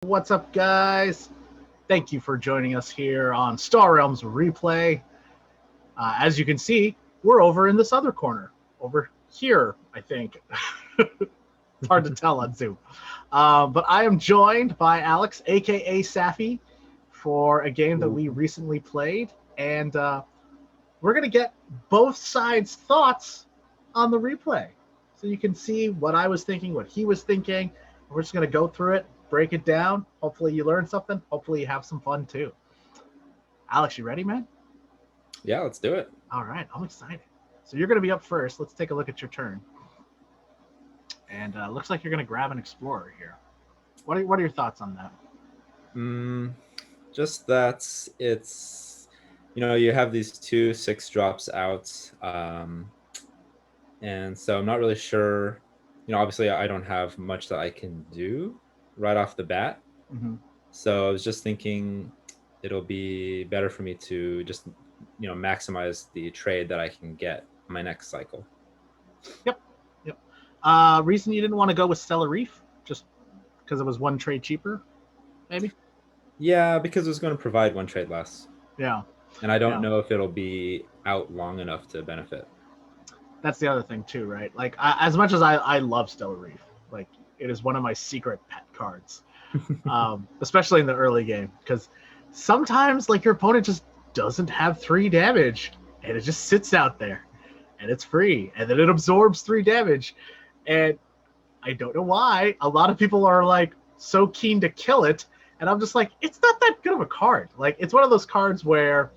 What's up, guys? Thank you for joining us here on Star Realms Replay. As you can see, we're over in this other corner. Over here, I think. It's hard to tell on Zoom. But I am joined by Alex, a.k.a. Safi, for a game that we recently played. And we're going to get both sides' thoughts on the replay. So you can see what I was thinking, what he was thinking. We're just going to go through it, break it down. Hopefully you learn something. Hopefully you have some fun too. Alex, you ready, man? Yeah, let's do it. All right, I'm excited. So you're going to be up first. Let's take a look at your turn. And looks like you're going to grab an explorer here. What are your thoughts on that? Just that it's, you have these 2 6-drops out. And so I'm not really sure. Obviously I don't have much that I can do right off the bat. Mm-hmm. So I was just thinking it'll be better for me to just, maximize the trade that I can get my next cycle. Yep. Reason you didn't want to go with Stellar Reef? Just because it was 1 trade cheaper, maybe? Yeah, because it was going to provide 1 trade less. Yeah. And I don't know if it'll be out long enough to benefit. That's the other thing too, right? Like, as much as I love Stellar Reef, like, it is one of my secret pet cards, especially in the early game, because sometimes, like, your opponent just doesn't have 3 damage, and it just sits out there, and it's free, and then it absorbs 3 damage, and I don't know why a lot of people are, like, so keen to kill it, and I'm just like, it's not that good of a card. Like, it's one of those cards where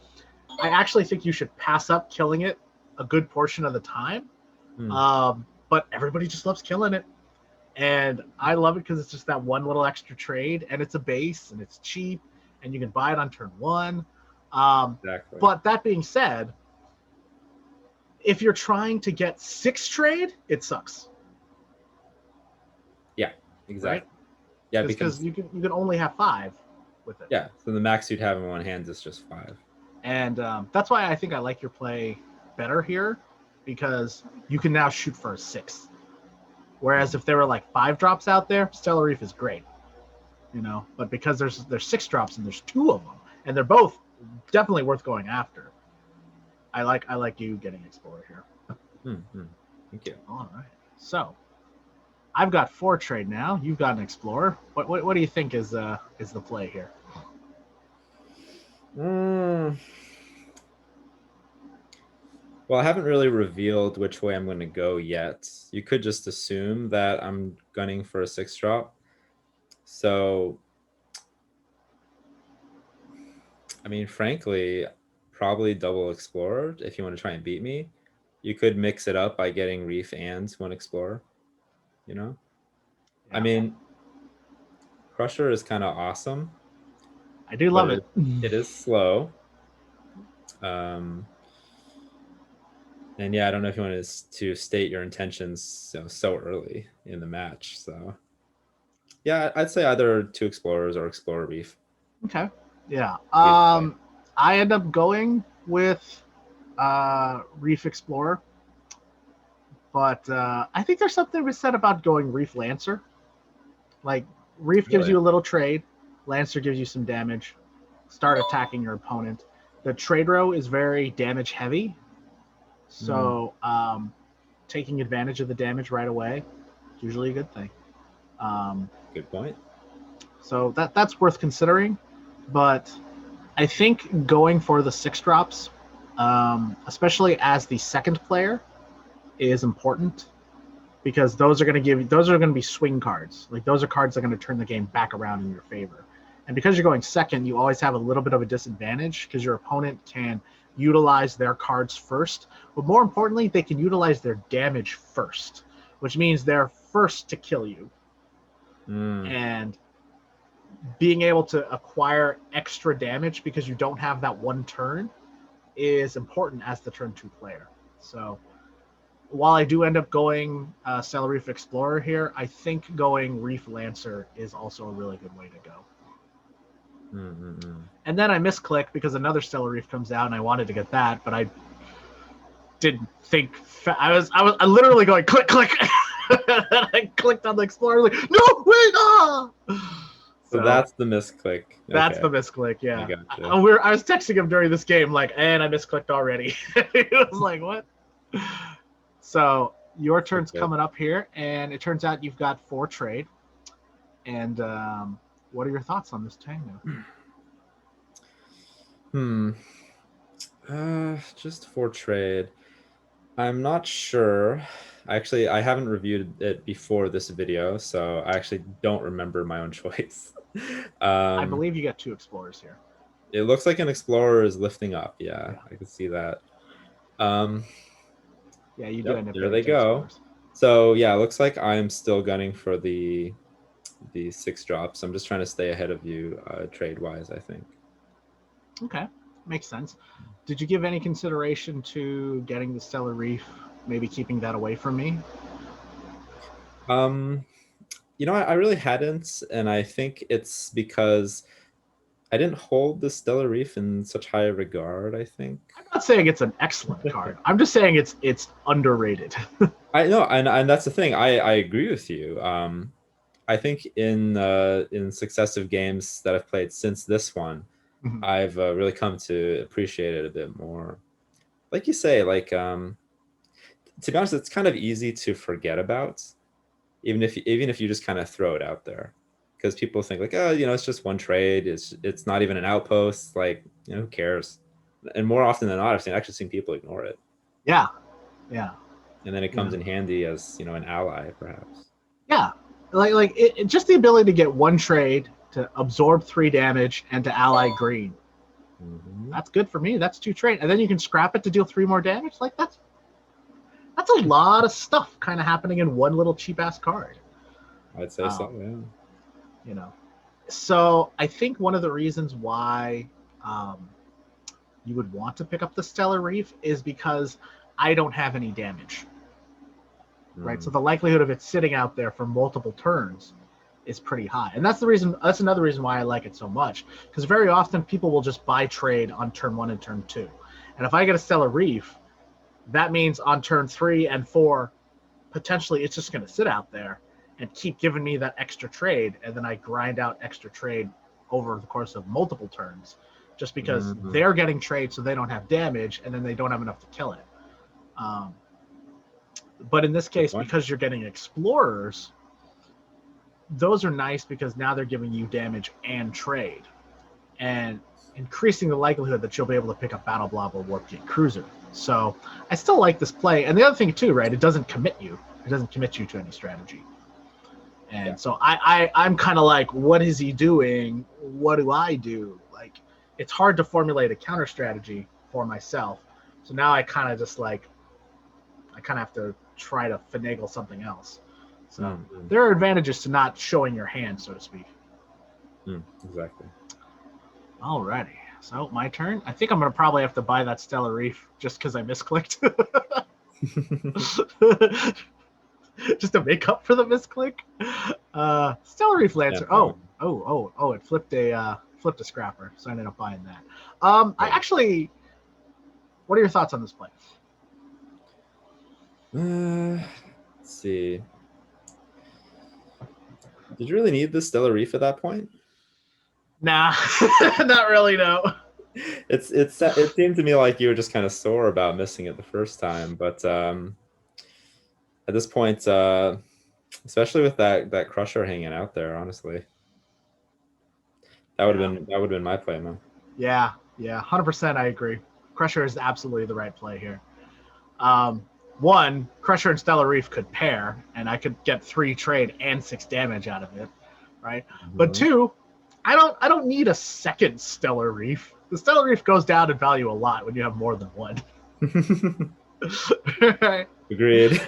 I actually think you should pass up killing it a good portion of the time. But everybody just loves killing it. And I love it because it's just that one little extra trade, and it's a base, and it's cheap, and you can buy it on turn 1. Exactly. But that being said, if you're trying to get 6 trade, it sucks. Yeah, exactly. Right? Yeah, because you can only have 5 with it. Yeah, so the max you'd have in 1 hand is just 5. And that's why I think I like your play better here, because you can now shoot for a 6. Whereas if there were like 5 drops out there, Stellar Reef is great, But because there's 6 drops and there's 2 of them, and they're both definitely worth going after, I like you getting Explorer here. Thank you. All right, so I've got 4 trade now. You've got an Explorer. What do you think is the play here? Well, I haven't really revealed which way I'm going to go yet. You could just assume that I'm gunning for a 6-drop. So, I mean, frankly, probably double Explorer if you want to try and beat me. You could mix it up by getting Reef and 1 Explorer, Yeah. I mean, Crusher is kind of awesome. I do love it. It is slow. And yeah, I don't know if you want to state your intentions so early in the match. So yeah, I'd say either 2 Explorers or Explorer Reef. Okay. Yeah. I end up going with Reef Explorer, but I think there's something to be said about going Reef Lancer. Like, Reef gives you a little trade, Lancer gives you some damage. Start attacking your opponent. The trade row is very damage heavy, so taking advantage of the damage right away is usually a good thing. Good point. So that's worth considering, but I think going for the 6 drops, especially as the second player, is important, because those are going to be swing cards. Like, those are cards that are going to turn the game back around in your favor. And because you're going second, you always have a little bit of a disadvantage because your opponent can utilize their cards first, but more importantly, they can utilize their damage first, which means they're first to kill you. And being able to acquire extra damage because you don't have that 1 turn is important as the turn 2 player. So while I do end up going Stellar Reef Explorer here, I think going Reef Lancer is also a really good way to go. And then I misclick because another Stellar Reef comes out, and I wanted to get that, but I didn't think. I was literally going click. And I clicked on the Explorer, like, no, wait, So that's the misclick. That's the Okay, misclick, I yeah. gotcha. I was texting him during this game, like, and I misclicked already. He was like, what? So your turn's Okay. coming up here, and it turns out you've got 4 trade. And what are your thoughts on this Tango? Just for trade. I'm not sure. Actually, I haven't reviewed it before this video, so I actually don't remember my own choice. I um, believe you got 2 explorers here. it looks like an explorer is lifting up. Yeah, I can see that. Um, Yeah, you do yep, end up there getting they 2 go. explorers. So yeah, it looks like I'm still gunning for the 6 drops. I'm just trying to stay ahead of you trade wise, I think. Okay, makes sense. Did you give any consideration to getting the Stellar Reef, maybe keeping that away from me? Um, I really hadn't, and I think it's because I didn't hold the Stellar Reef in such high regard, I think. I'm not saying it's an excellent card. I'm just saying it's underrated. I know, and that's the thing. I agree with you. I think in successive games that I've played since this one, Mhm. I've really come to appreciate it a bit more. Like you say, like to be honest, it's kind of easy to forget about, even if you just kind of throw it out there, because people think like, oh, it's just one trade. It's not even an outpost. Like, who cares? And more often than not, actually seen people ignore it, Yeah, yeah, and then it yeah, comes in handy as an ally, perhaps. yeah. Just the ability to get 1 trade to absorb 3 damage and to ally green. Mm-hmm. That's good for me. That's 2 trade, and then you can scrap it to deal 3 more damage. Like that's a lot of stuff kind of happening in one little cheap ass card. I'd say so, yeah. You know, so I think one of the reasons why um, you would want to pick up the Stellar Reef is because I don't have any damage, right? So the likelihood of it sitting out there for multiple turns is pretty high, and that's the reason. That's another reason why I like it so much, because very often people will just buy trade on turn 1 and turn 2, and if I get a Stellar Reef, that means on turn 3 and 4, potentially it's just going to sit out there and keep giving me that extra trade, and then I grind out extra trade over the course of multiple turns, just because they're getting trade, so they don't have damage, and then they don't have enough to kill it. But in this case, because you're getting explorers, those are nice because now they're giving you damage and trade, and increasing the likelihood that you'll be able to pick up Battle Blob or Warp Gate Cruiser. So I still like this play, and the other thing too, right? It doesn't commit you. It doesn't commit you to any strategy. And so I'm kind of like, what is he doing? What do I do? Like, it's hard to formulate a counter strategy for myself. So now I kind of have to try to finagle something else. So there are advantages to not showing your hand, so to speak. Exactly. Alrighty. So my turn. I think I'm gonna probably have to buy that Stellar Reef just because I misclicked. Just to make up for the misclick. Stellar Reef Lancer. It flipped a scrapper, so I ended up buying that. I actually. What are your thoughts on this play? Let's see. Did you really need the Stellar Reef at that point? Nah, not really. No. It seemed to me like you were just kind of sore about missing it the first time, but at this point, especially with that Crusher hanging out there, honestly, that would have been my play, man. Yeah, 100%. I agree. Crusher is absolutely the right play here. One, Crusher and Stellar Reef could pair, and I could get 3 trade and 6 damage out of it, right? But 2, I don't need a second Stellar Reef. The Stellar Reef goes down in value a lot when you have more than 1. Right? Agreed.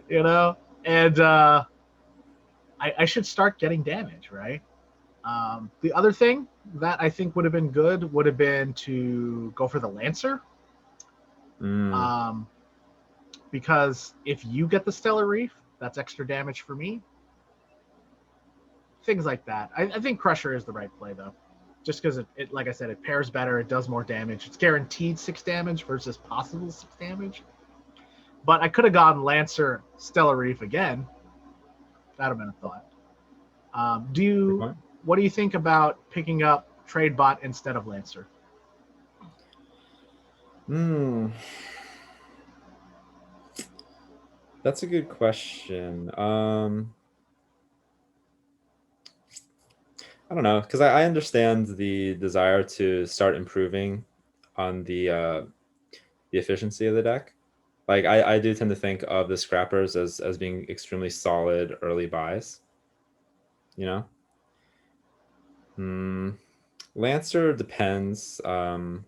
And I should start getting damage, right? The other thing that I think would have been good would have been to go for the Lancer. Because if you get the Stellar Reef, that's extra damage for me. Things like that. I think Crusher is the right play, though. Just because it, like I said, it pairs better, it does more damage. It's guaranteed 6 damage versus possible 6 damage. But I could have gone Lancer, Stellar Reef again. That would have been a thought. Do what do you think about picking up Tradebot instead of Lancer? Hmm. That's a good question. I don't know, because I understand the desire to start improving on the efficiency of the deck. Like I do tend to think of the scrappers as being extremely solid early buys. You know, Lancer depends. Let's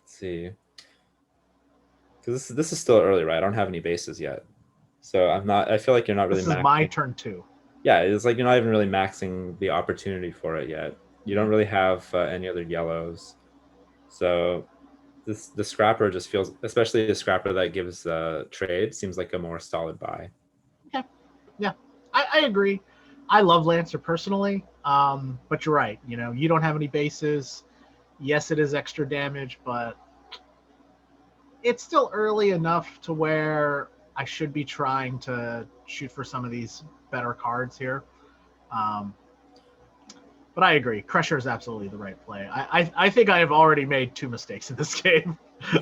see, because this is still early, right? I don't have any bases yet, so I'm not. I feel like you're not really This is my maxing. turn too. Yeah, it's like you're not even really maxing the opportunity for it yet. You don't really have any other yellows, so the scrapper just feels, especially a scrapper that gives trade, seems like a more solid buy. Yeah, yeah, I agree. I love Lancer personally, but you're right. You know, you don't have any bases. Yes, it is extra damage, but it's still early enough to where I should be trying to shoot for some of these better cards here. Um, but I agree, Crusher is absolutely the right play. I think I have already made two mistakes in this game.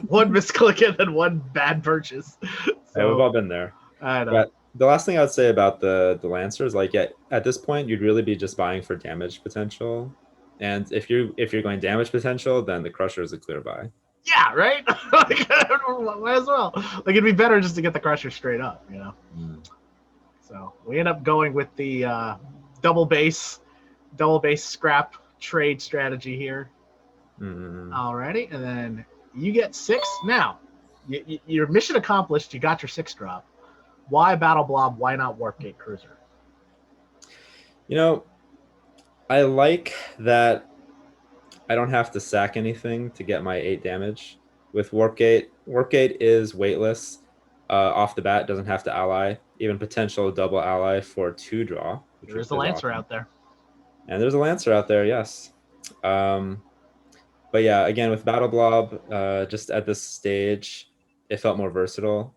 One misclick and then one bad purchase. Yeah, we've So all been there. I know. But the last thing I would say about the Lancer is like at this point you'd really be just buying for damage potential. And if you're going damage potential, then the Crusher is a clear buy. Yeah, right. Like, might as well. Like it'd be better just to get the Crusher straight up, you know. So we end up going with the double base scrap trade strategy here. Alrighty, and then you get 6. Now, your mission accomplished. You got your 6 drop. Why Battle Blob? Why not Warpgate Cruiser? You know, I like that I don't have to sack anything to get my 8 damage. With Warpgate, Warpgate is weightless. Off the bat, doesn't have to ally. Even potential double ally for 2 draw, which There's is the Lancer awesome. out there. And there's a Lancer out there, yes. But yeah, again, with Battle Blob, just at this stage, it felt more versatile.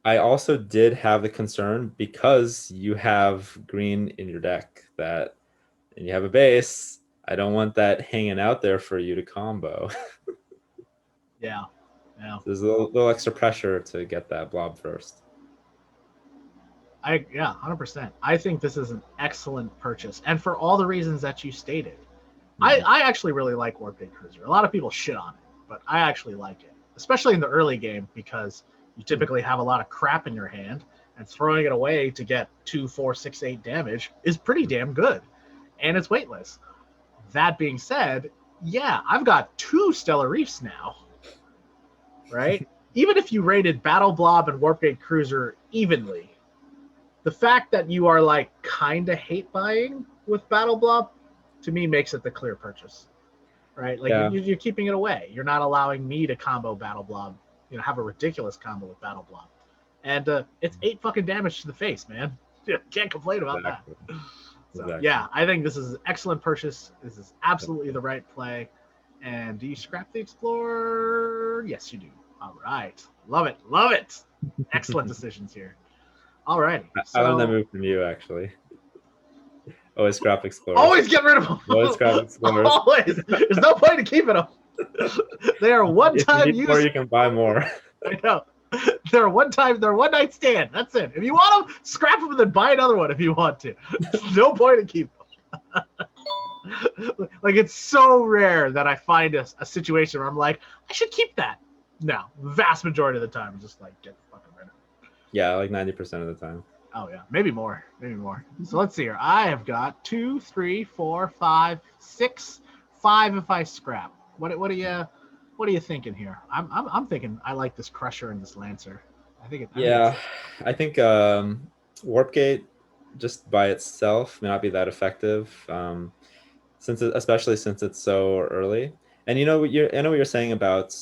I also did have the concern because you have green in your deck that, and you have a base. I don't want that hanging out there for you to combo. Yeah, yeah. So there's a little extra pressure to get that blob first. 100%. I think this is an excellent purchase, and for all the reasons that you stated. Mhm. I actually really like Warpgate Cruiser. A lot of people shit on it, but I actually like it, especially in the early game because you typically have a lot of crap in your hand, and throwing it away to get 2, 4, 6, 8 damage is pretty damn good, and it's weightless. That being said, yeah, I've got 2 Stellar Reefs now, right? Even if you rated Battle Blob and Warpgate Cruiser evenly, the fact that you are like kind of hate buying with Battle Blob to me makes it the clear purchase, right? Like Yeah. you're keeping it away. You're not allowing me to combo Battle Blob, you know, have a ridiculous combo with Battle Blob, and it's 8 fucking damage to the face, man. Can't complain about Exactly. that. So Exactly. yeah, I think this is an excellent purchase. This is absolutely the right play. And do you scrap the Explorer? Yes, you do. All right, love it, love it. Excellent decisions here. All righty. I learned that So move from you, actually. Always scrap Explorers. always get rid of them. Always scrap Explorers. Always. There's no point in keeping them. They are one-time If you need more, use. you can buy more. I know. They're one night stand. That's it. If you want them, scrap them and then buy another one if you want to. No point in keeping them. Like it's so rare that I find a situation where I'm like, I should keep that. No, vast majority of the time, I'm just like, get the fucking rid of it. Yeah, like 90% of the time. Oh yeah, maybe more, maybe more. So let's see here. I have got 2, 3, 4, 5, 6, 5 if I scrap. What are you thinking here? I'm thinking I like this Crusher and this Lancer. Yeah, I think Warpgate just by itself may not be that effective, especially since it's so early. And I know what you're saying about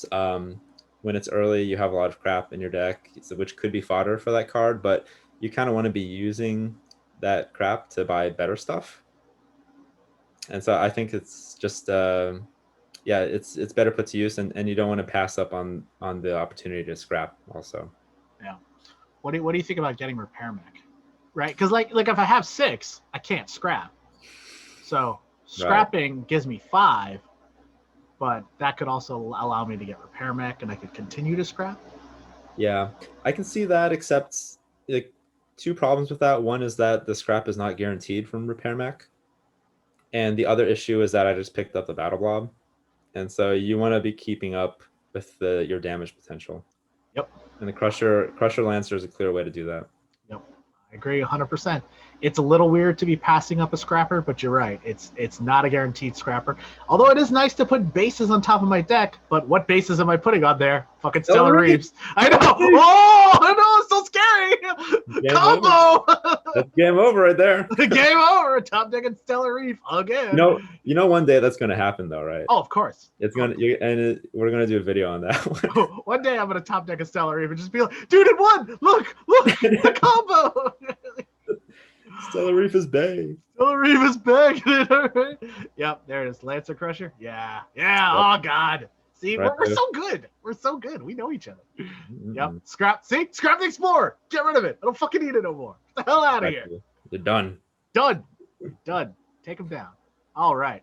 when it's early, you have a lot of crap in your deck, which could be fodder for that card, but you kind of want to be using that crap to buy better stuff. And so I think it's just it's better put to use, and you don't want to pass up on the opportunity to scrap also. Yeah. What do you think about getting Repair Mech? right? Because like if I have 6, I can't scrap. So scrapping gives me 5, but that could also allow me to get repair mech, and I could continue to scrap. Yeah, I can see that, except like two problems with that. One is that the scrap is not guaranteed from repair mech, and the other issue is that I just picked up the battle blob, and so you want to be keeping up with your damage potential. Yep. And the Crusher Lancer is a clear way to do that. Yep. I agree 100%. It's a little weird to be passing up a scrapper, but you're right. It's not a guaranteed scrapper. Although it is nice to put bases on top of my deck, but what bases am I putting on there? Fucking Stellar Reefs. I know. Oh, I know. It's so scary. Game Combo. That's game over right there. Game over. Top deck and Stellar Reef again. You know, one day that's going to happen though, right? Oh, of course. It's gonna, we're gonna do a video on that one. One day I'm gonna top deck a Stellar Reef and just be like, dude, it won! Look, the combo! Stellar Reef is big. Stellar Reef is big. Yep, there it is. Lancer Crusher. Yeah. Oh God. See, Right, we're so good. We're so good. We know each other. Mm-hmm. Yep. Scrap. See, scrap the Explorer. Get rid of it. I don't fucking need it no more. Get the hell out of here. You're done. Done. Take him down. All right.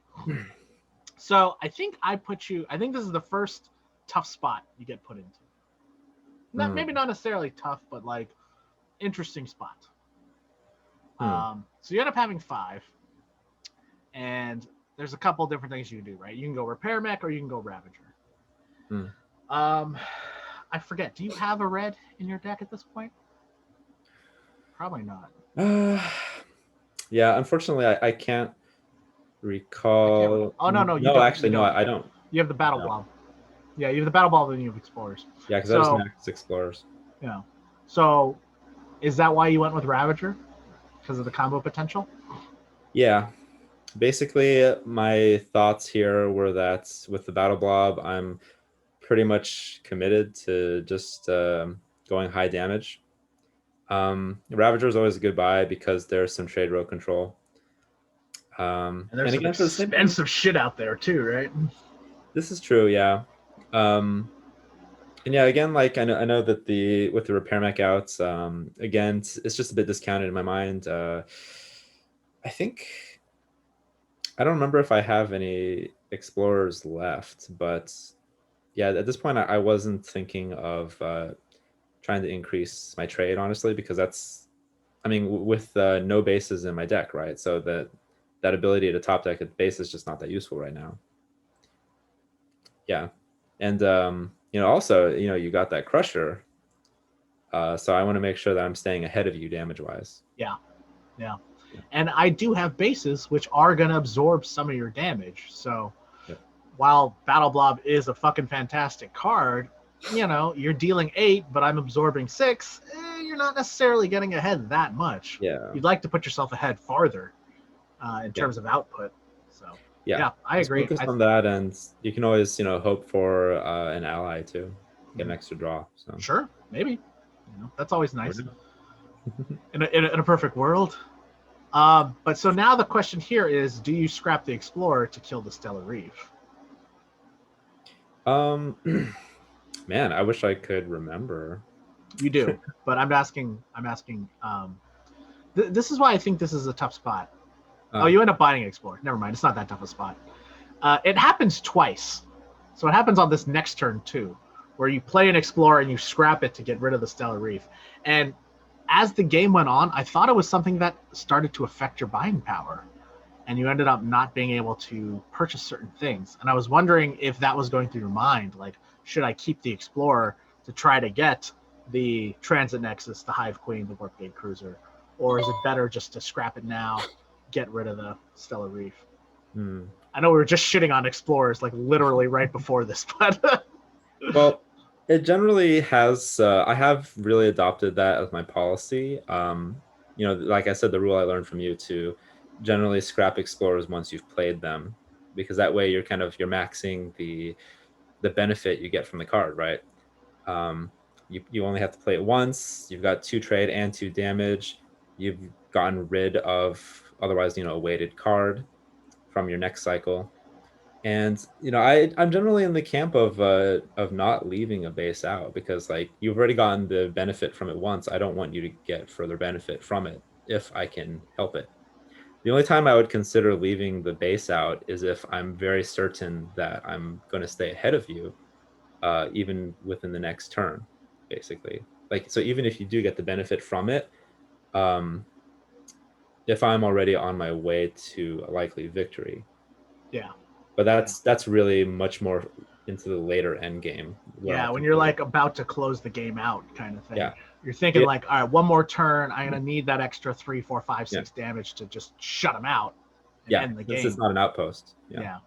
So I think this is the first tough spot you get put into. Maybe not necessarily tough, but like interesting spot. So you end up having 5, and there's a couple different things you can do, right? You can go repair mech or you can go Ravager. I forget. Do you have a red in your deck at this point? Probably not. Yeah, unfortunately, I can't recall. Oh no, you no, don't. Actually, no, I don't. You have the battle blob. Yeah, you have the battle blob, and you have explorers. Yeah, because I just maxed explorers. Yeah. So, is that why you went with Ravager? Because of the combo potential? Yeah. Basically, my thoughts here were that with the battle blob, I'm pretty much committed to just going high damage. Ravager is always a good buy because there's some trade row control. And there's some expensive shit out there too, right? This is true, yeah. And yeah, again, like I know that with the repair mech outs, again, it's just a bit discounted in my mind. I think I don't remember if I have any explorers left, but yeah, at this point, I wasn't thinking of trying to increase my trade, honestly, because with no bases in my deck, right? So that ability to top deck a base is just not that useful right now. Yeah, and also, you got that Crusher, so I want to make sure that I'm staying ahead of you damage wise. Yeah. And I do have bases which are going to absorb some of your damage. So while Battle Blob is a fucking fantastic card, you're dealing 8, but I'm absorbing 6. You're not necessarily getting ahead that much. Yeah. You'd like to put yourself ahead farther in terms of output. So yeah, I agree. Focus on that, and you can always hope for an ally to get an extra draw. So sure, maybe. That's always nice. in a perfect world. But so now the question here is, do you scrap the Explorer to kill the Stellar Reef? Man, I wish I could remember. You do, but I'm asking. This is why I think this is a tough spot. You end up buying Explorer. Never mind, it's not that tough a spot. It happens twice, so it happens on this next turn too, where you play an Explorer and you scrap it to get rid of the Stellar Reef. And as the game went on, I thought it was something that started to affect your buying power, and you ended up not being able to purchase certain things. And I was wondering if that was going through your mind, like, should I keep the Explorer to try to get the Transit Nexus, the Hive Queen, the Warp Gate Cruiser, or is it better just to scrap it now, get rid of the Stellar Reef? I know we were just shitting on Explorers, like literally right before this, but well, it generally has. I have really adopted that as my policy. Like I said, the rule I learned from you to generally scrap Explorers once you've played them, because that way you're maxing the benefit you get from the card, right? You only have to play it once. You've got 2 trade and 2 damage. You've gotten rid of otherwise a weighted card from your next cycle. And I'm generally in the camp of not leaving a base out, because like you've already gotten the benefit from it once. I don't want you to get further benefit from it if I can help it. The only time I would consider leaving the base out is if I'm very certain that I'm going to stay ahead of you, even within the next turn, basically. Like, so even if you do get the benefit from it, um, if I'm already on my way to a likely victory. Yeah. But that's really much more into the later end game. Yeah, when you're like about to close the game out, kind of thing. Yeah. You're thinking like, all right, one more turn. I'm gonna Mhm. need that extra 3, 4, 5, 6 damage to just shut them out and Yeah, end the this game. is not an outpost. Yeah.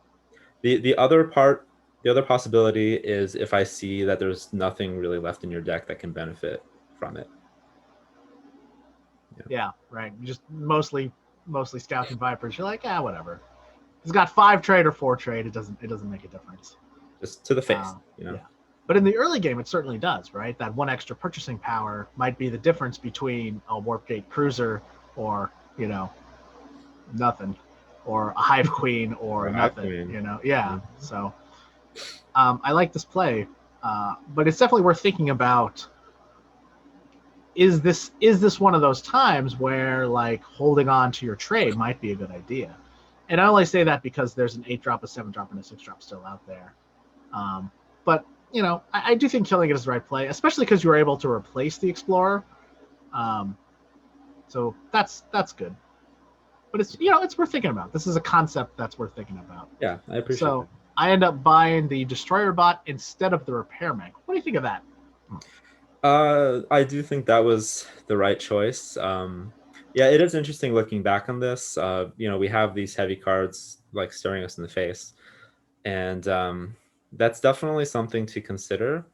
The other part, the other possibility is if I see that there's nothing really left in your deck that can benefit from it. Yeah, right. Just mostly scouting vipers. You're like, whatever. He's got 5 trade or 4 trade. It doesn't make a difference. Just to the face, Yeah. But in the early game, it certainly does, right? That one extra purchasing power might be the difference between a Warp Gate Cruiser or, nothing, or a Hive Queen or nothing, Yeah. So I like this play, but it's definitely worth thinking about. Is this one of those times where like holding on to your trade might be a good idea? And I only say that because there's an 8-drop, a 7-drop, and a 6-drop still out there. But I do think killing it is the right play, especially because you were able to replace the Explorer. So that's good. But it's worth thinking about. This is a concept that's worth thinking about. Yeah, I appreciate that. I end up buying the Destroyer Bot instead of the Repair Mech. What do you think of that? I do think that was the right choice. Yeah, it is interesting looking back on this. We have these heavy cards like staring us in the face, and that's definitely something to consider.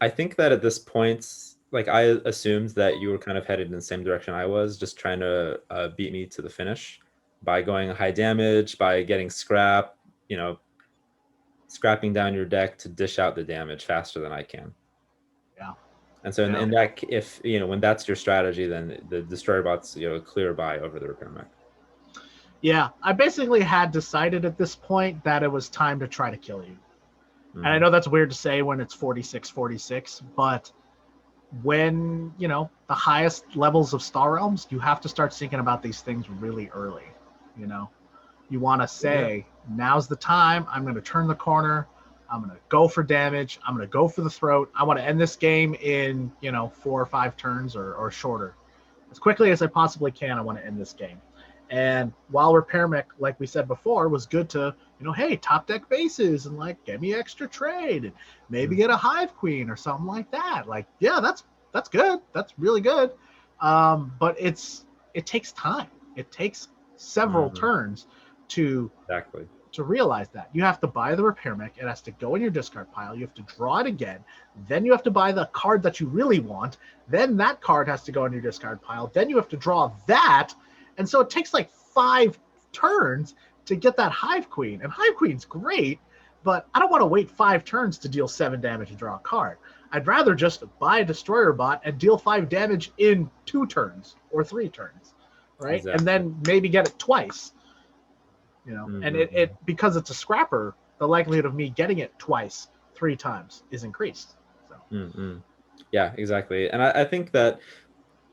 I think that at this point, like I assumed that you were kind of headed in the same direction I was, just trying to beat me to the finish by going high damage, by getting scrap, scrapping down your deck to dish out the damage faster than I can. Yeah. And so in that, if when that's your strategy, then the Destroyer Bot's a clear buy over the Repair Mech. Yeah, I basically had decided at this point that it was time to try to kill you. Mm-hmm. And I know that's weird to say when it's 46-46, but when, the highest levels of Star Realms, you have to start thinking about these things really early. You want to say, now's the time. I'm going to turn the corner. I'm going to go for damage. I'm going to go for the throat. I want to end this game in, 4 or 5 turns or shorter. As quickly as I possibly can, I want to end this game. And while Repair Mech, like we said before, was good to, hey, top deck bases and like get me extra trade and maybe get a Hive Queen or something like that. Like, yeah, that's good. That's really good. But it takes time. It takes several turns to realize that. You have to buy the Repair Mech. It has to go in your discard pile. You have to draw it again. Then you have to buy the card that you really want. Then that card has to go in your discard pile. Then you have to draw that. And so it takes like 5 turns to get that Hive Queen. And Hive Queen's great, but I don't want to wait 5 turns to deal 7 damage and draw a card. I'd rather just buy a Destroyer Bot and deal 5 damage in 2 turns or 3 turns, right? Exactly. And then maybe get it twice. And it because it's a scrapper, the likelihood of me getting it twice, 3 times is increased. So. Yeah, exactly. And I think that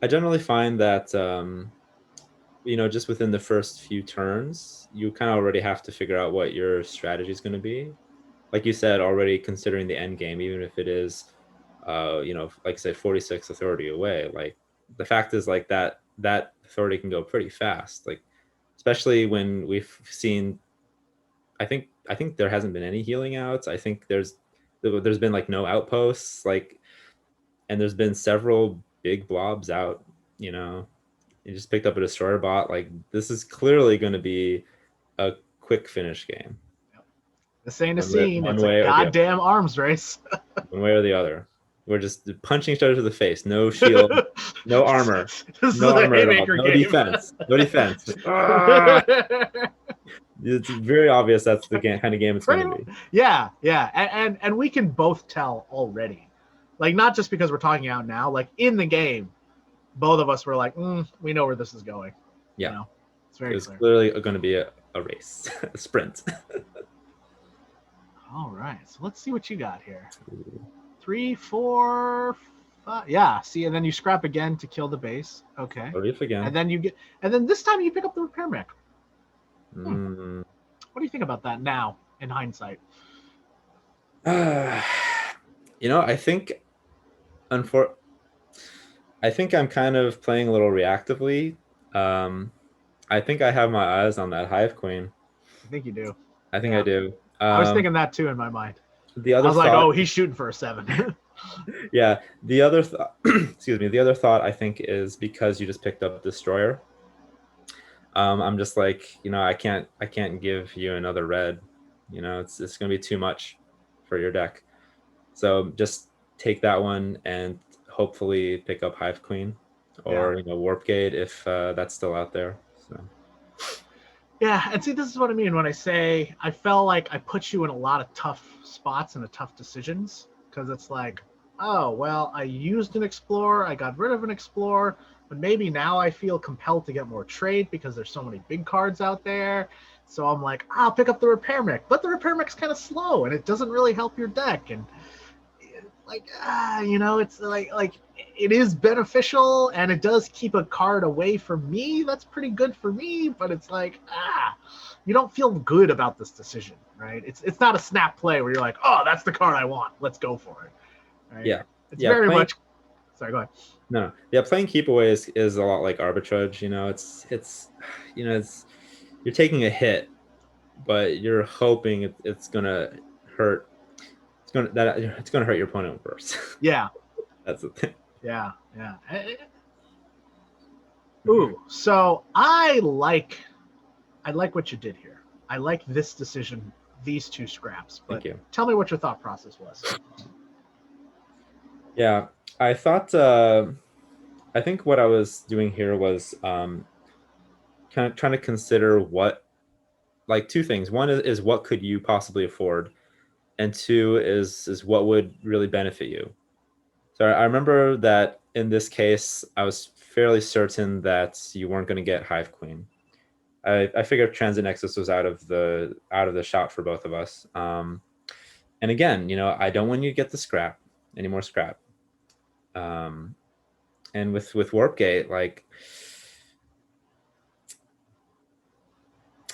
I generally find that just within the first few turns, you kind of already have to figure out what your strategy is going to be. Like you said, already considering the end game, even if it is, like say 46 authority away. Like the fact is, like that authority can go pretty fast. Like especially when we've seen, I think there hasn't been any healing outs. I think there's been like no outposts, like, and there's been several big blobs out. You just picked up a Destroyer Bot. Like this is clearly going to be a quick finish game. This ain't a scene. It's a goddamn arms race. One way or the other. We're just punching each other to the face. No shield, no armor. No armor at all. No defense. No defense. It's very obvious that's the kind of game it's going to be. Yeah. And we can both tell already. Like, not just because we're talking out now. Like, in the game, both of us were like, we know where this is going. Yeah. It's very clear. Clearly going to be a race, a sprint. All right. So let's see what you got here. 3, 4, Yeah. See, and then you scrap again to kill the base. Okay. A reef again. And then this time you pick up the repair mech. Mm. What do you think about that now, in hindsight? I think, unfor- I think I'm kind of playing a little reactively. Um, I think I have my eyes on that Hive Queen. I think you do. I think I Yeah. do. I was thinking that too in my mind. The I other was like, thought, oh, he's shooting for a 7. yeah, the other thought, excuse me, the other thought I think is because you just picked up Destroyer. I'm just like, I can't give you another red. It's going to be too much for your deck. So just take that one and hopefully pick up Hive Queen or Warp Gate if that's still out there. So Yeah, and see, this is what I mean when I say I felt like I put you in a lot of tough spots and tough decisions because it's like, oh, well, I used an Explorer, I got rid of an Explorer, but maybe now I feel compelled to get more trade because there's so many big cards out there. So I'm like, I'll pick up the Repair Mech, but the Repair Mech's kind of slow and it doesn't really help your deck. And like it's like it is beneficial and it does keep a card away from me. That's pretty good for me, but it's like you don't feel good about this decision, right? It's not a snap play where you're like, oh, that's the card I want, let's go for it, right? yeah, It's yeah, very much. Sorry, go ahead. no, yeah, playing keep away is a lot like arbitrage. It's you're taking a hit, but you're hoping it's gonna hurt. It's gonna hurt your opponent worse. Yeah. That's the thing. Yeah. Ooh, so I like what you did here. I like this decision, these two scraps. But Thank you. Tell me what your thought process was. Yeah, I thought. I think what I was doing here was kind of trying to consider like two things. One is what could you possibly afford, and two is what would really benefit you. So I remember that in this case, I was fairly certain that you weren't going to get Hive Queen. I figured Transit Nexus was out of the shot for both of us. And again, I don't want you to get any more scrap. And with Warp Gate, like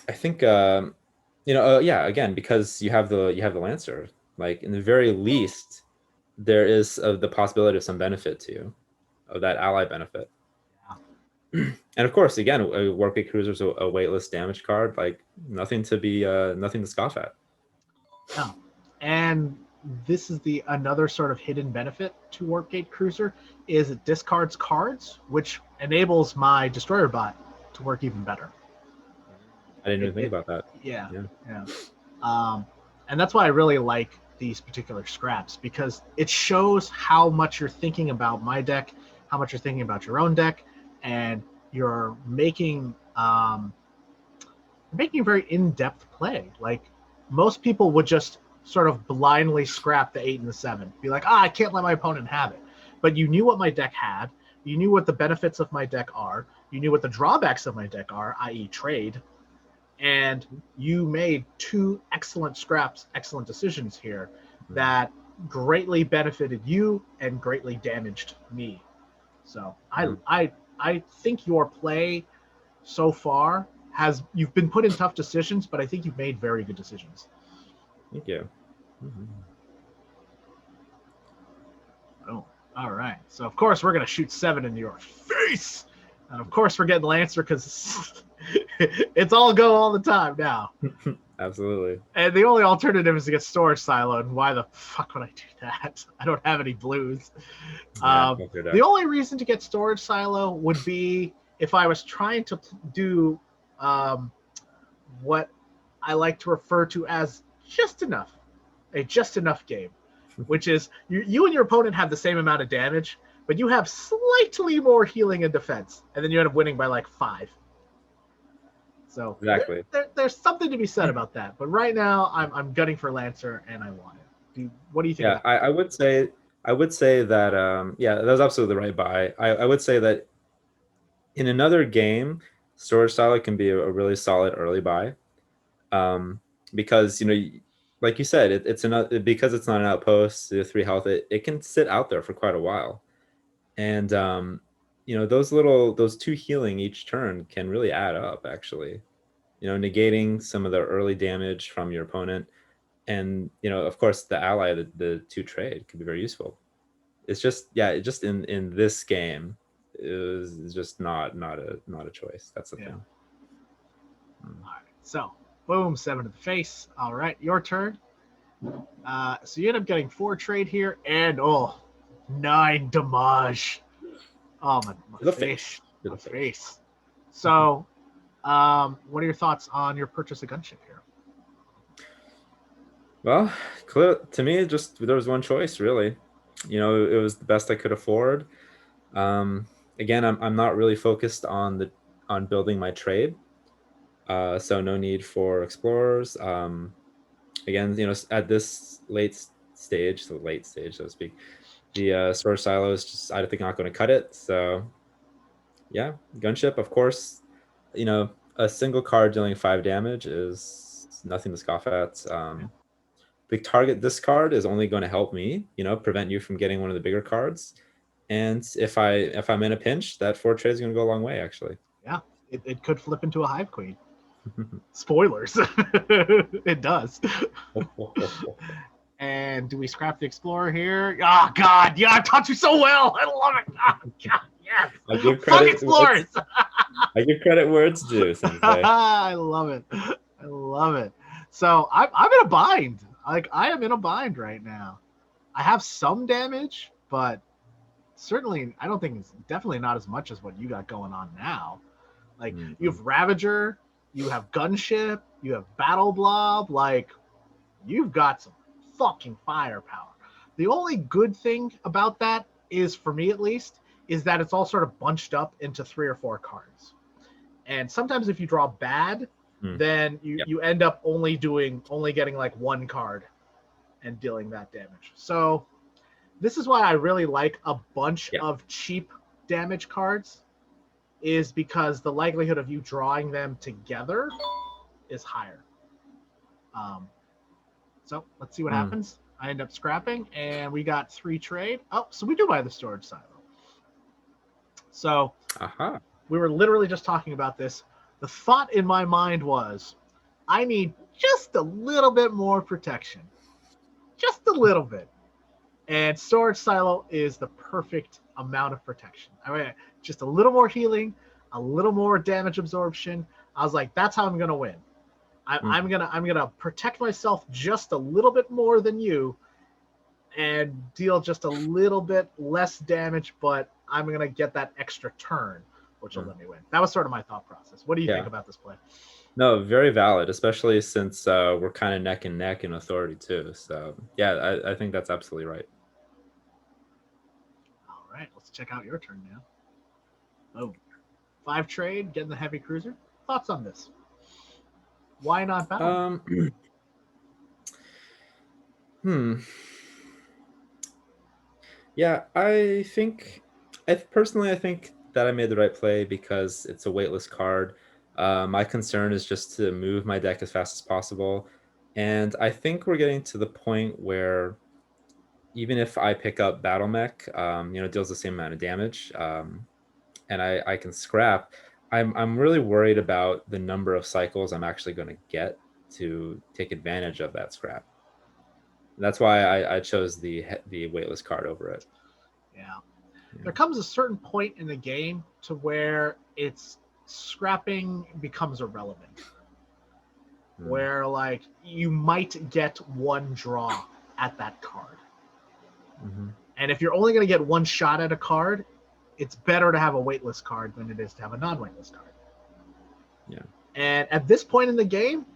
I think yeah, again, because you have the Lancer, like in the very least, there is the possibility of some benefit to you, of that ally benefit. And of course, again, a Warp Gate Cruiser is a weightless damage card, like nothing to scoff at. No. And this is another sort of hidden benefit to Warp Gate Cruiser is it discards cards, which enables my Destroyer bot to work even better. I didn't even think about that. Yeah. And that's why I really like these particular scraps, because it shows how much you're thinking about my deck, how much you're thinking about your own deck, and you're making a very in-depth play. Like most people would just sort of blindly scrap the 8 and the 7, be like, I can't let my opponent have it. But you knew what my deck had, you knew what the benefits of my deck are, you knew what the drawbacks of my deck are, i.e. trade, and you made two excellent scraps, excellent decisions here that greatly benefited you and greatly damaged me. So I think your play so far you've been put in tough decisions, but I think you've made very good decisions. Thank you. Oh, all right. So of course we're gonna shoot 7 into your face, and of course we're getting Lancer because it's all go all the time now. Absolutely. And the only alternative is to get Storage Silo, and why the fuck would I do that? I don't have any blues. The only reason to get Storage Silo would be if I was trying to do what I like to refer to as a just enough game, which is you and your opponent have the same amount of damage, but you have slightly more healing and defense, and then you end up winning by like 5. So exactly, there's something to be said about that. But right now, I'm gunning for Lancer, and I want it. What do you think? Yeah, I would say that that was absolutely the right buy. I would say that in another game, Storage Silo can be a really solid early buy, because like you said, it's because it's not an outpost, the 3 health, it can sit out there for quite a while. And those two healing each turn can really add up, actually. Negating some of the early damage from your opponent, and of course the ally, the two trade could be very useful. It's just in this game is just not a choice. That's the thing. All right, so boom, 7 to the face. All right, your turn. So you end up getting 4 trade here, and 9 damage. Oh, my face. My face. So, what are your thoughts on your purchase of gunship here? Well, to me, just there was one choice, really. It was the best I could afford. Again, I'm not really focused on building my trade, so no need for explorers. Again, at this late stage, so to speak, the storage silo is just, I think, not going to cut it. So yeah, gunship, of course. A single card dealing 5 damage is nothing to scoff at. The target this card is only going to help me, prevent you from getting one of the bigger cards. And if I'm in a pinch, that 4 trade is going to go a long way, actually. Yeah, it could flip into a Hive Queen. Spoilers. It does. And do we scrap the Explorer here? Oh, God. Yeah, I taught you so well. I love it. Oh, God. Yes. I give credit. Explorers. I give credit where it's due. I love it. I love it. So I'm in a bind. Like, I am in a bind right now. I have some damage, but certainly I don't think it's definitely not as much as what you got going on now. Like, you have Ravager, you have Gunship, you have Battle Blob. Like, you've got some fucking firepower. The only good thing about that is, for me at least, is that it's all sort of bunched up into 3 or 4 cards. And sometimes if you draw bad, then you end up only getting like 1 card and dealing that damage. So this is why I really like a bunch of cheap damage cards, is because the likelihood of you drawing them together is higher. So let's see what happens. I end up scrapping, and we got 3 trade. Oh, so we do buy the storage silo. So we were literally just talking about this. The thought in my mind was, I need just a little bit more protection. Just a little bit. And storage silo is the perfect amount of protection. I mean, just a little more healing, a little more damage absorption. I was like, that's how I'm gonna win. I'm gonna protect myself just a little bit more than you, and deal just a little bit less damage, but I'm gonna get that extra turn, which will let me win. That was sort of my thought process. What do you think about this play? No, very valid, especially since we're kind of neck and neck in authority too. So yeah, I think that's absolutely right. All right, let's check out your turn now. Oh, 5 trade, getting the heavy cruiser. Thoughts on this? Why not battle? Yeah, I think that I made the right play because it's a weightless card. My concern is just to move my deck as fast as possible. And I think we're getting to the point where even if I pick up Battle Mech, it deals the same amount of damage, and I can scrap, I'm really worried about the number of cycles I'm actually going to get to take advantage of that scrap. That's why I chose the weightless card over it. Yeah. There comes a certain point in the game to where it's scrapping becomes irrelevant. Where, like, you might get 1 draw at that card. And if you're only going to get 1 shot at a card, it's better to have a weightless card than it is to have a non-weightless card. Yeah. And at this point in the game,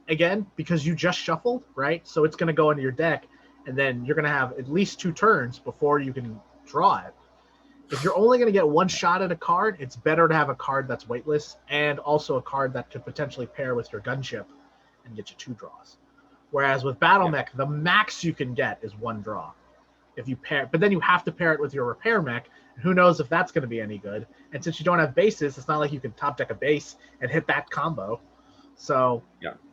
again, because you just shuffled, right? So it's going to go into your deck, and then you're going to have at least 2 turns before you can draw it. If you're only going to get 1 shot at a card, it's better to have a card that's weightless and also a card that could potentially pair with your gunship and get you 2 draws. Whereas with Battle Mech, the max you can get is 1 draw. If you pair, but then you have to pair it with your repair mech, and who knows if that's going to be any good. And since you don't have bases, it's not like you can top deck a base and hit that combo. So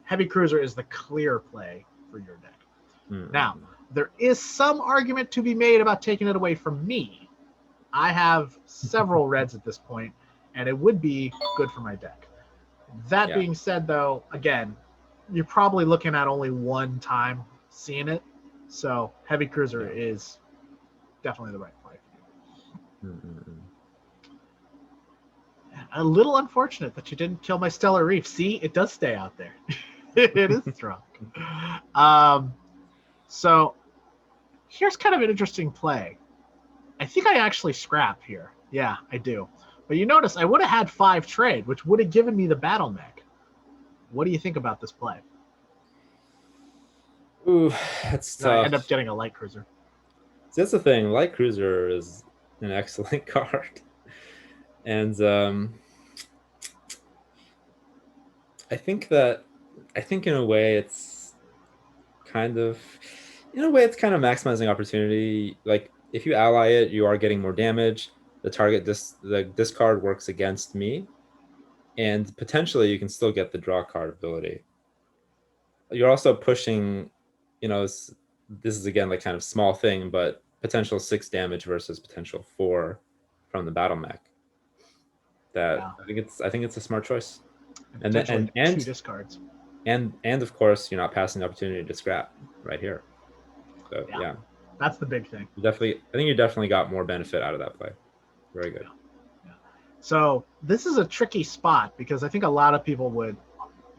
Heavy Cruiser is the clear play for your deck. Now, there is some argument to be made about taking it away from me, I have several reds at this point, and it would be good for my deck. That Yeah. being said, though, again, you're probably looking at only one time seeing it. So Heavy Cruiser is definitely the right play. A little unfortunate that you didn't kill my Stellar Reef. See, it does stay out there. It is strong. So here's kind of an interesting play. I think I actually scrap here. Yeah, I do. But you notice I would have had 5 trade, which would have given me the battle mech. What do you think about this play? Ooh, that's Did I tough. end up getting a light cruiser? So that's the thing. Light Cruiser is an excellent card, and I think in a way it's kind of maximizing opportunity. Like if you ally it, you are getting more damage. The discard works against me, and potentially you can still get the draw card ability. You're also pushing, this is again like kind of small thing, but potential 6 damage versus potential 4 from the battle mech. I think it's a smart choice. And then, and 2 discards. And of course, you're not passing the opportunity to scrap right here. So yeah. That's the big thing. I think you definitely got more benefit out of that play. Very good. Yeah. So this is a tricky spot because I think a lot of people would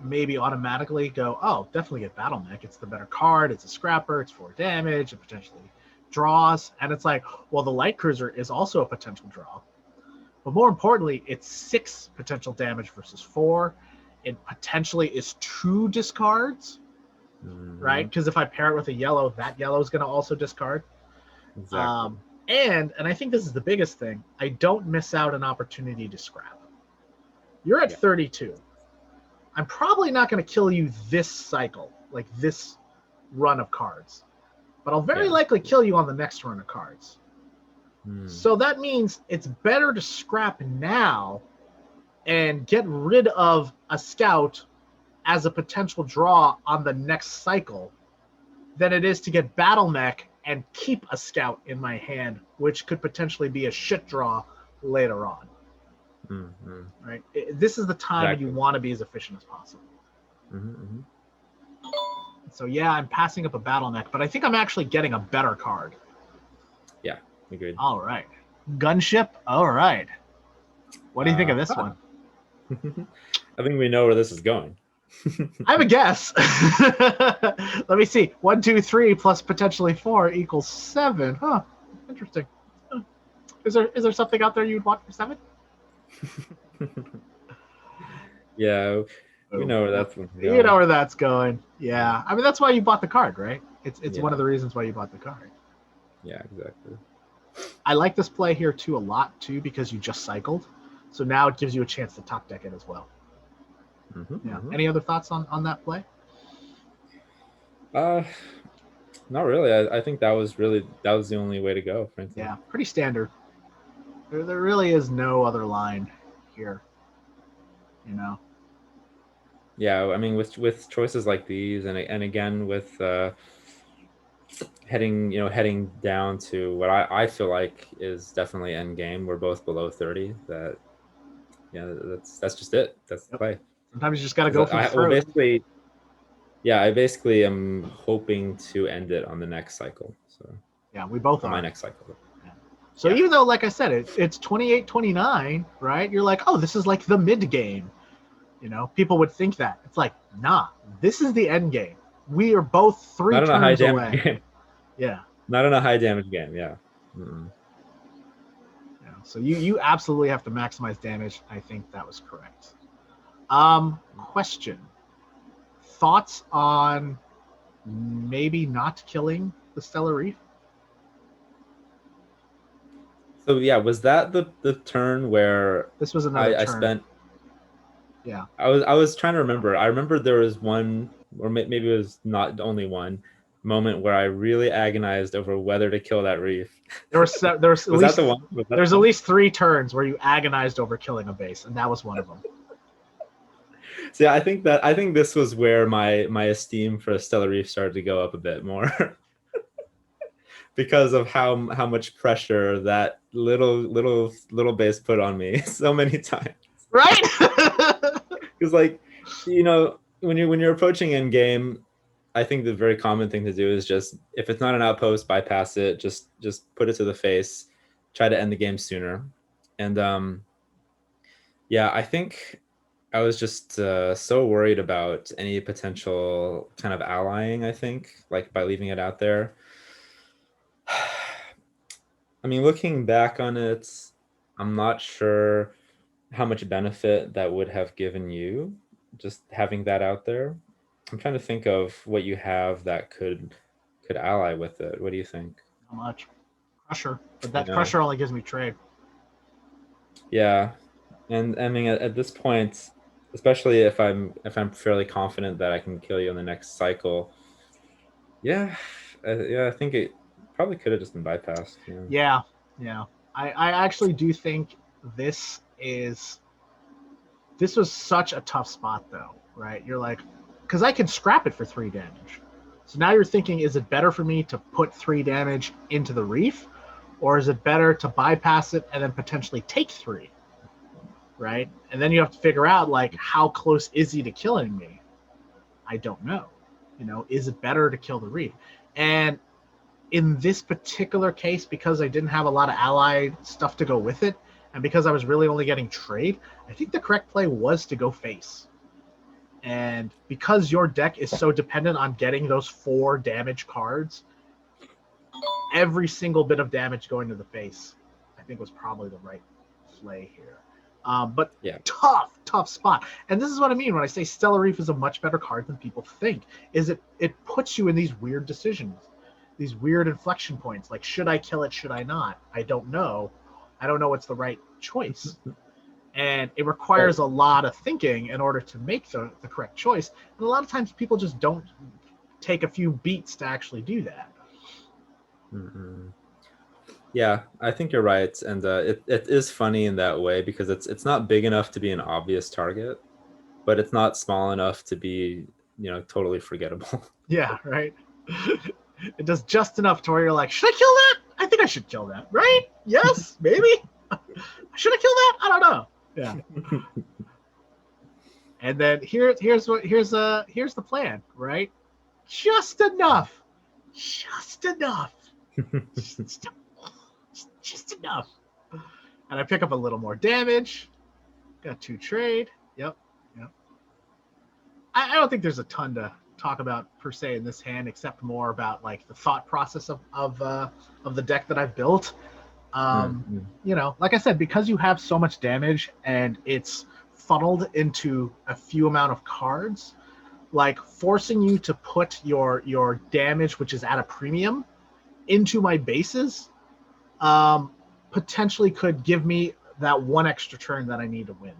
maybe automatically go, oh, definitely get Battle Mech. It's the better card. It's a scrapper. It's 4 damage. It potentially draws. And it's like, well, the Light Cruiser is also a potential draw. But more importantly, it's 6 potential damage versus 4. It potentially is 2 discards, right? Because if I pair it with a yellow, that yellow is going to also discard. Exactly. And I think this is the biggest thing, I don't miss out an opportunity to scrap. You're at 32. I'm probably not going to kill you this cycle, like this run of cards. But I'll very likely kill you on the next run of cards. So that means it's better to scrap now and get rid of a scout as a potential draw on the next cycle than it is to get Battle Mech and keep a scout in my hand, which could potentially be a shit draw later on. Right? This is the time you want to be as efficient as possible. So yeah, I'm passing up a Battle Mech, but I think I'm actually getting a better card. Yeah, agreed. All right. Gunship, all right. What do you think of this one? I think we know where this is going. I have a guess. Let me see. 1, 2, 3 plus potentially 4 equals 7. Huh. Interesting. Is there something out there you'd want for 7? Yeah, we know where that's going. You know where that's going. Yeah. I mean, that's why you bought the card, right? It's one of the reasons why you bought the card. Yeah, exactly. I like this play here too a lot too because you just cycled. So now it gives you a chance to top deck it as well. Any other thoughts on that play? Not really. I think that was the only way to go, frankly. Yeah, pretty standard. There really is no other line here. Yeah, I mean with choices like these and again with heading down to what I feel like is definitely end game. We're both below 30. That's just it. That's the play. Sometimes you just got to go for the throat. I basically am hoping to end it on the next cycle. So yeah, we both are. My next cycle. Yeah. So even though, like I said, it's 28-29, right? You're like, oh, this is like the mid game. People would think that. It's like, nah, this is the end game. We are both 3 turns away. Not in a high damage game. Yeah. Not in a high damage game. Yeah. Yeah. So you absolutely have to maximize damage. I think that was correct. Question. Thoughts on maybe not killing the Stellar Reef? So yeah, was that the turn where this was another turn. I spent? Yeah. I was trying to remember. I remember there was one, or maybe it was not only one moment where I really agonized over whether to kill that reef. There's at least least 3 turns where you agonized over killing a base, and that was one of them. So yeah, I think this was where my esteem for Stellar Reef started to go up a bit more. because of how much pressure that little base put on me so many times. Right? Because like, when you're approaching end game, I think the very common thing to do is just, if it's not an outpost, bypass it. Just put it to the face. Try to end the game sooner. And yeah, I think I was just so worried about any potential kind of allying. I think, like, by leaving it out there. I mean, looking back on it, I'm not sure how much benefit that would have given you, just having that out there. I'm trying to think of what you have that could ally with it. What do you think? Not much. Crusher. But that Yeah. Crusher only gives me trade. Yeah, and I mean, at this point, especially if I'm fairly confident that I can kill you in the next cycle, yeah, yeah, I think it probably could have just been bypassed. Yeah. Yeah, yeah. I actually do think this is this was such a tough spot though, right? You're like, because I can scrap it for 3 damage. So now you're thinking, is it better for me to put 3 damage into the reef, or is it better to bypass it and then potentially take 3? Right? And then you have to figure out, like, how close is he to killing me? I don't know. Is it better to kill the reef? And in this particular case, because I didn't have a lot of allied stuff to go with it, and because I was really only getting trade, I think the correct play was to go face. And because your deck is so dependent on getting those 4 damage cards, every single bit of damage going to the face, I think, was probably the right play here. But Yeah. tough spot. And this is what I mean when I say Stellar Reef is a much better card than people think. Is it puts you in these weird decisions, these weird inflection points. Like, should I kill it? Should I not? I don't know. I don't know what's the right choice. And it requires a lot of thinking in order to make the correct choice. And a lot of times people just don't take a few beats to actually do that. Mm-hmm. Yeah, I think you're right, and it is funny in that way, because it's not big enough to be an obvious target, but it's not small enough to be totally forgettable. Yeah, right. It does just enough to where you're like, should I kill that? I think I should kill that, right? Yes, maybe. Should I kill that? I don't know. Yeah. And then here's the plan, right? Just enough. Just enough. Just enough. And I pick up a little more damage. Got 2 trade. Yep. I don't think there's a ton to talk about per se in this hand, except more about, like, the thought process of the deck that I've built. Like I said, because you have so much damage and it's funneled into a few amount of cards, like, forcing you to put your damage, which is at a premium, into my bases, potentially could give me that 1 extra turn that I need to win.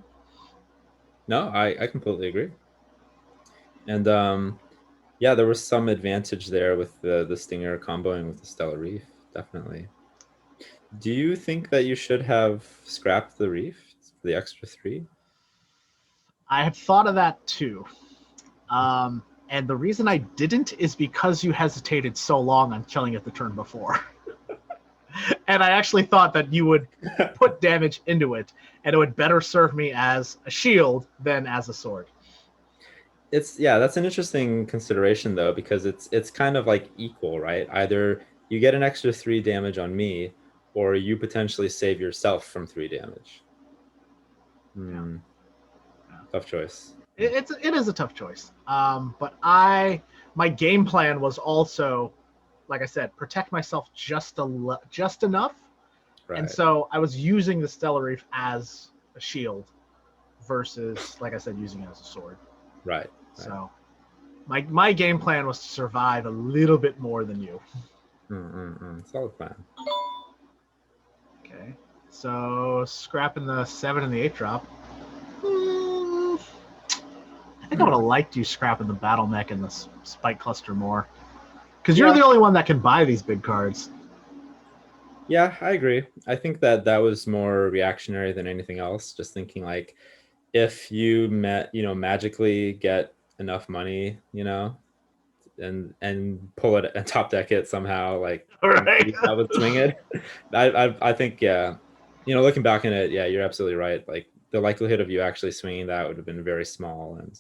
No, I completely agree. And yeah, there was some advantage there with the Stinger comboing with the Stellar Reef, definitely. Do you think that you should have scrapped the Reef for the extra 3? I have thought of that too. And the reason I didn't is because you hesitated so long on killing it the turn before. And I actually thought that you would put damage into it, and it would better serve me as a shield than as a sword. That's an interesting consideration, though, because it's kind of like equal, right? Either you get an extra 3 damage on me, or you potentially save yourself from 3 damage. Yeah. Tough choice. It is a tough choice. But my game plan was also, like I said, protect myself just enough. Right. And so I was using the Stellar Reef as a shield versus, like I said, using it as a sword. Right. So my game plan was to survive a little bit more than you. Solid plan. Okay. So scrapping the 7 and the 8 drop. I think I would have liked you scrapping the Battle Mech and the Spike Cluster more. Because you're the only one that can buy these big cards. Yeah, I agree. I think that was more reactionary than anything else. Just thinking, like, if you magically get enough money, and pull it and top deck it somehow. Like Right. I would swing it. I think yeah, looking back on it, yeah, you're absolutely right. Like the likelihood of you actually swinging that would have been very small, and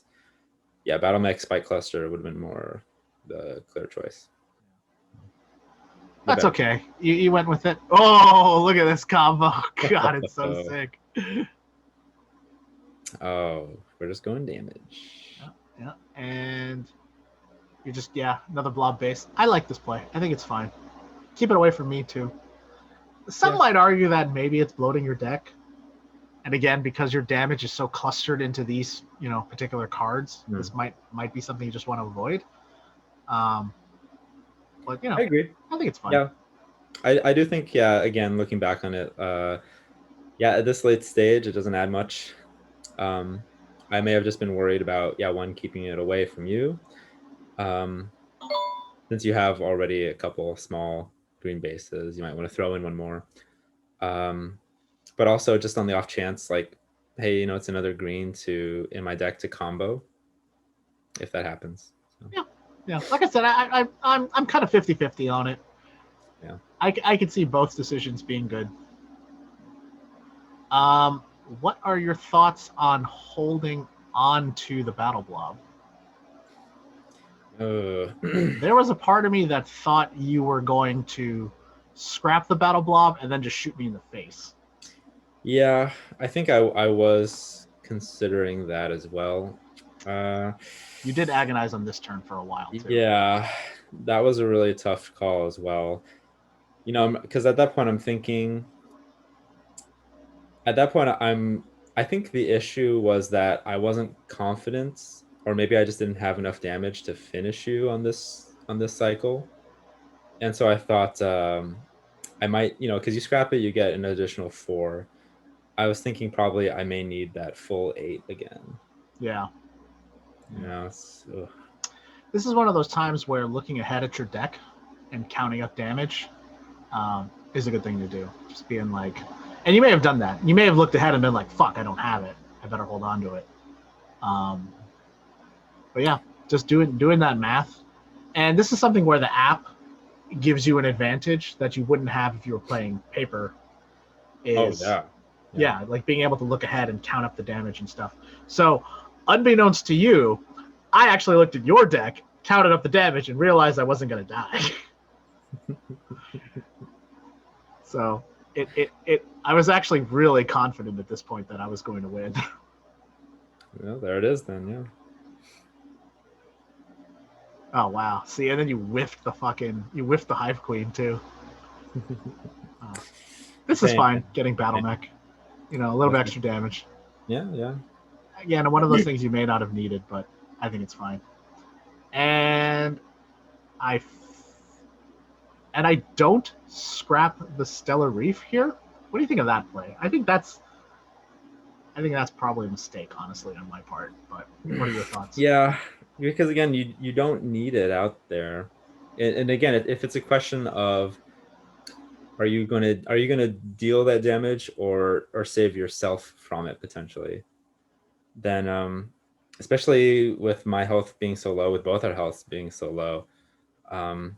yeah, Battle Mech Spike Cluster would have been more the clear choice. That's okay. You went with it. Oh, look at this combo. God, it's so sick. Oh, we're just going damage. Yeah. And you're just, another blob base. I like this play. I think it's fine. Keep it away from me, too. Some might argue that maybe it's bloating your deck. And again, because your damage is so clustered into these, particular cards, this might be something you just want to avoid. But I agree. I think it's fine. Yeah, I do think. Yeah, again, looking back on it, at this late stage, it doesn't add much. I may have just been worried about one, keeping it away from you, since you have already a couple small green bases, you might want to throw in one more. But also just on the off chance, like, hey, it's another green in my deck to combo, if that happens. So. Yeah. Like I said, I'm kind of 50-50 on it. Yeah. I could see both decisions being good. What are your thoughts on holding on to the Battle Blob? There was a part of me that thought you were going to scrap the Battle Blob and then just shoot me in the face. Yeah, I think I was considering that as well. You did agonize on this turn for a while, too. Yeah, that was a really tough call as well. Because at that point I'm thinking. At that point, I think the issue was that I wasn't confident, or maybe I just didn't have enough damage to finish you on this cycle, and so I thought I might, because you scrap it, you get an additional 4. I was thinking probably I may need that full 8 again. Yeah. This is one of those times where looking ahead at your deck and counting up damage is a good thing to do. Just being like, and you may have done that. You may have looked ahead and been like, fuck, I don't have it. I better hold on to it. But yeah, just doing that math. And this is something where the app gives you an advantage that you wouldn't have if you were playing paper. Yeah, like being able to look ahead and count up the damage and stuff. So, unbeknownst to you, I actually looked at your deck, counted up the damage, and realized I wasn't going to die. So, I was actually really confident at this point that I was going to win. Well, there it is then, yeah. Oh, wow. See, and then you whiffed the Hive Queen, too. This is fine, getting Battle Mech. A little bit extra damage. Yeah. Again, one of those things you may not have needed, but I think it's fine. And I don't scrap the Stellar Reef here. What do you think of that play? I think that's probably a mistake, honestly, on my part. But what are your thoughts? Yeah, because again, you don't need it out there, and again, if it's a question of are you gonna deal that damage or save yourself from it potentially, then especially with my health being so low, with both our healths being so low, I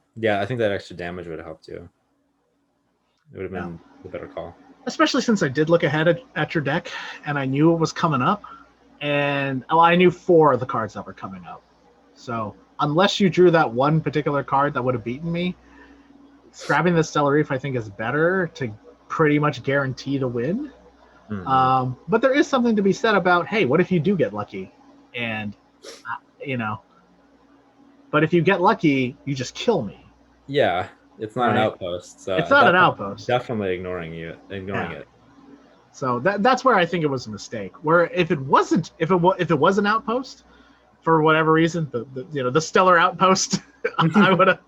think that extra damage would have helped you. It would have been a better call. Especially since I did look ahead at your deck and I knew it was coming up, and I knew 4 of the cards that were coming up. So unless you drew that one particular card that would have beaten me, scrapping the Stellar Reef I think is better to pretty much guarantee the win. Mm-hmm. But there is something to be said about, hey, what if you do get lucky? And, but if you get lucky, you just kill me. Yeah, it's not an outpost. So it's not an outpost. Definitely ignoring it. So that's where I think it was a mistake. Where if it was an outpost, for whatever reason, the Stellar Outpost, I would have.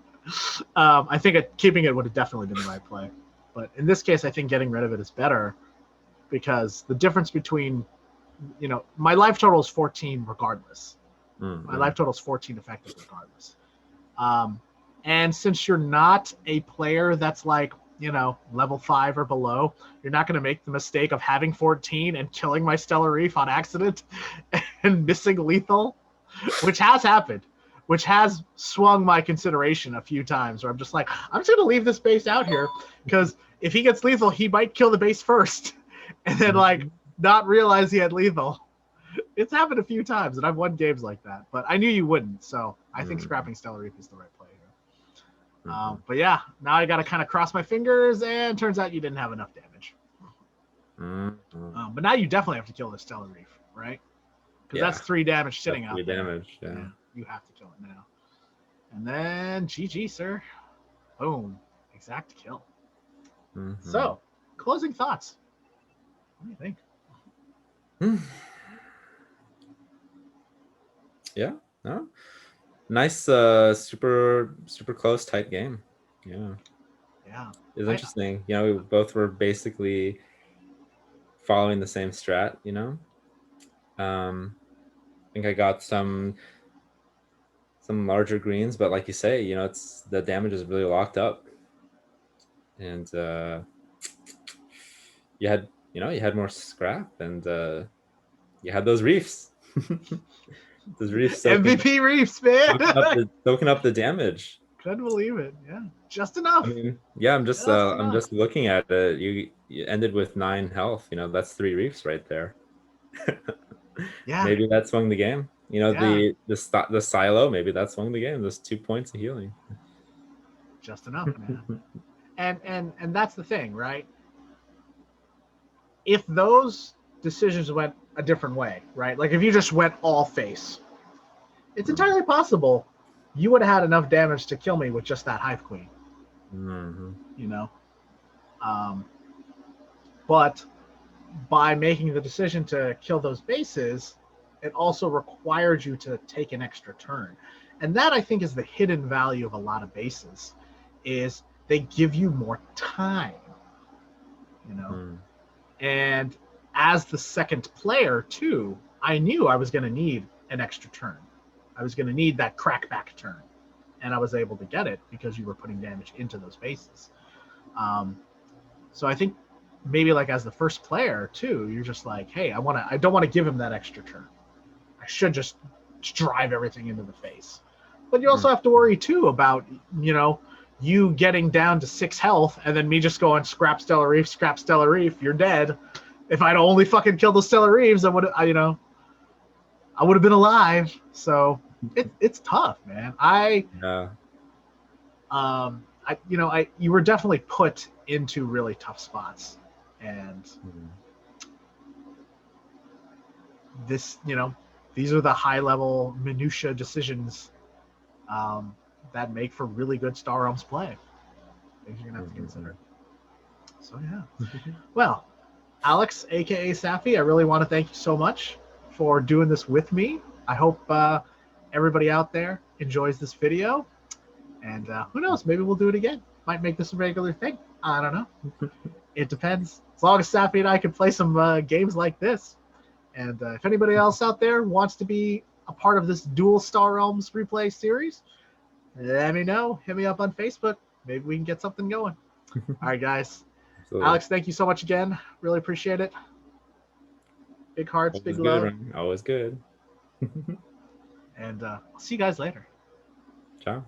I think keeping it would have definitely been the right play. But in this case, I think getting rid of it is better, because the difference between, my life total is 14 regardless. Mm-hmm. My life total is 14 effective regardless. And since you're not a player that's like, level 5 or below, you're not going to make the mistake of having 14 and killing my Stellar Reef on accident and missing lethal, which has happened. which has swung my consideration a few times where I'm just like, I'm just going to leave this base out here because if he gets lethal, he might kill the base first and then like not realize he had lethal. It's happened a few times and I've won games like that, but I knew you wouldn't. So I think scrapping Stellar Reef is the right play here. But yeah, now I got to kind of cross my fingers and turns out you didn't have enough damage. But now you definitely have to kill the Stellar Reef, right? Because that's 3 damage sitting out. 3 damage, yeah. You have to kill it now. And then GG, sir. Boom. Exact kill. So, closing thoughts. What do you think? Yeah. No. Nice, super close, tight game. Yeah. Yeah. It's interesting. You know, we both were basically following the same strat, you know. I think I got some larger greens, but like you say, you know, it's the damage is really locked up. And you had more scrap and you had those reefs. Those reefs MVP reefs, man. soaking up the damage. Couldn't believe it. Yeah. Just enough. I mean, yeah, I'm just looking at it. You ended with 9 health, you know, that's 3 reefs right there. Yeah. Maybe that swung the game. You know, the silo, maybe that swung the game. Those 2 points of healing. Just enough, man. and that's the thing, right? If those decisions went a different way, right? Like if you just went all face, it's entirely possible you would have had enough damage to kill me with just that Hive Queen. You know? But by making the decision to kill those bases, it also required you to take an extra turn. And that, I think, is the hidden value of a lot of bases, is they give you more time, you know? And as the second player, too, I knew I was going to need an extra turn. I was going to need that crackback turn. And I was able to get it because you were putting damage into those bases. So I think maybe like as the first player, too, you're just like, hey, I don't want to give him that extra turn. I should just drive everything into the face. But you also have to worry, too, about, you know, you getting down to 6 health and then me just going scrap Stellar Reef, you're dead. If I'd only fucking killed the Stellar Reefs, I would have been alive. So it's tough, man. You were definitely put into really tough spots, and this, you know, these are the high level minutia decisions that make for really good Star Realms play. Things you're gonna have to consider. So yeah. Well, Alex, aka Safi, I really want to thank you so much for doing this with me. I hope everybody out there enjoys this video, and who knows, maybe we'll do it again. Might make this a regular thing. I don't know. It depends. As long as Safi and I can play some games like this. And if anybody else out there wants to be a part of this dual Star Realms replay series, let me know. Hit me up on Facebook. Maybe we can get something going. All right, guys. Absolutely. Alex, thank you so much again. Really appreciate it. Big hearts, always big love. Always good. And I'll see you guys later. Ciao.